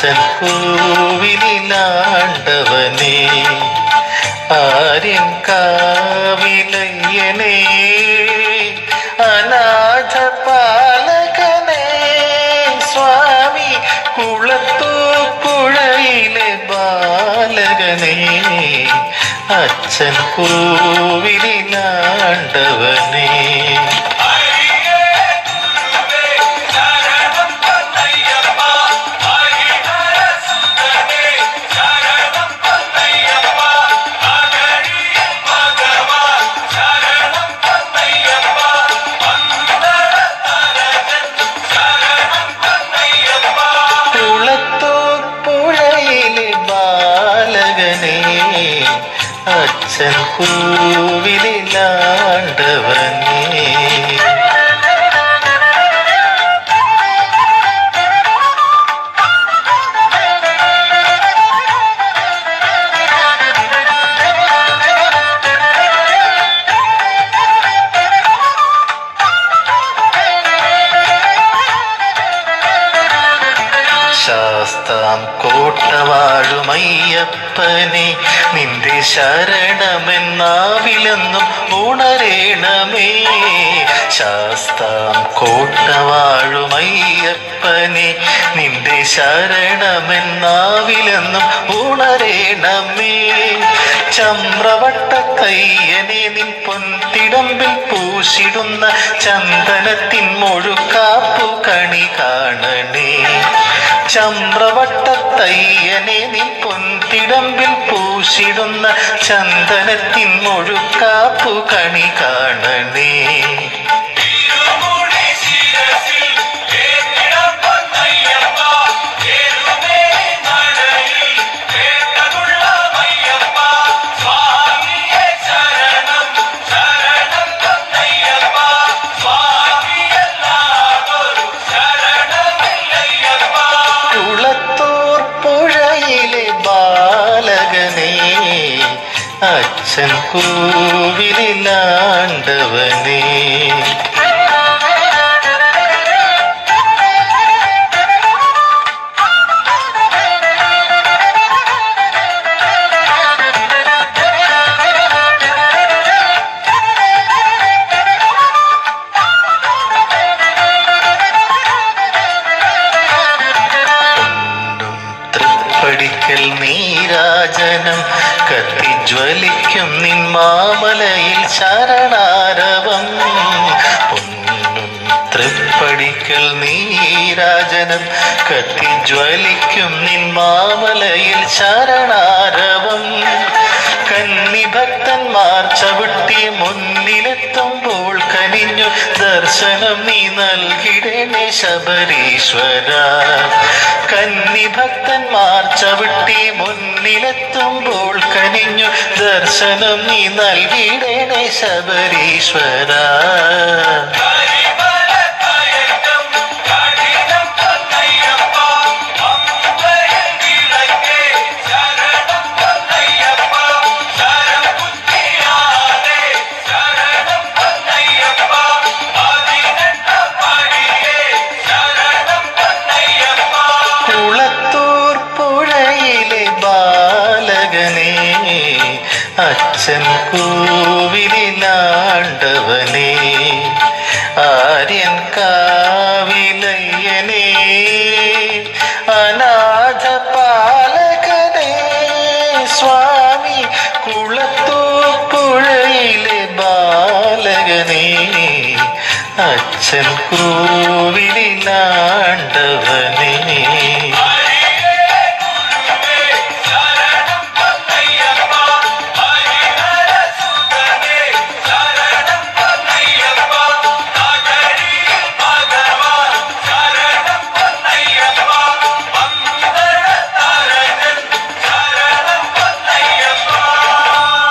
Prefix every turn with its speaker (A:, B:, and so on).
A: അച്ഛൻ കോവിലാണ്ടവനേ, ആര്യൻ കാവിലയ്യനേ, അനാഥ പാലകനേ, സ്വാമി കുളത്തൂപ്പുഴയിലെ ബാലകനേ, അച്ഛൻ കോവിലാണ്ടവനേ. അച്ഛൻ കോവിലാണ്ടവനേ. ശാസ്താം കോട്ടവാഴുമയ്യപ്പനെ, നിന്റെ ശരണമെന്നാവിലെന്നും ഉണരേണമേ. ശാസ്താം കോട്ടവാഴുമയ്യപ്പനെ, നിന്റെ ശരണമെന്നാവിലെന്നും ഉണരേണമേ. ചമ്രവട്ടക്കയ്യനെ, നിൻ പൊൻതിടമ്പിൽ പൂശിടുന്ന ചന്ദനത്തിൻ മുഴുക്കാപ്പു കണി കാണണേ. ചമ്രവട്ടത്തയ്യനെ, നിൻ പൊൻതിടമ്പിൽ പൂശിടുന്ന ചന്ദനത്തിൻ മുഴുക്കാപ്പു കണി കാണണേ. അച്ഛൻ കോവിലാണ്ടവനേ. പഠിക്കൽ നീരാജനം കത്തിജ്വലിക്കും നിൻ മാമലയിൽ ശരണാരവം. പൊന്നും തൃപ്പടിക്കൽ നീരാജനം കത്തിജ്വലിക്കും നിൻ മാമലയിൽ ശരണാരവം. കന്നിഭക്തന്മാർ ചവിട്ടി മുന്നിലെത്തുമ്പോൾ കനിഞ്ഞു ദർശനം നീ നൽകിടണേ ശബരീശ്വര. കന്നിഭക്തന്മാർ ചവിട്ടി മുന്നിലെത്തുമ്പോൾ കനിഞ്ഞു ദർശനം നീ നൽകിടണേ ശബരീശ്വര. അച്ഛൻ കോവിലാണ്ടവനേ, ആര്യൻ കാവിലയ്യനേ, അനാഥ പാലകനേ, സ്വാമി കുളത്തൂപ്പുഴയിലെ ബാലകനേ, അച്ഛൻ കോവിലാണ്ടവനേ.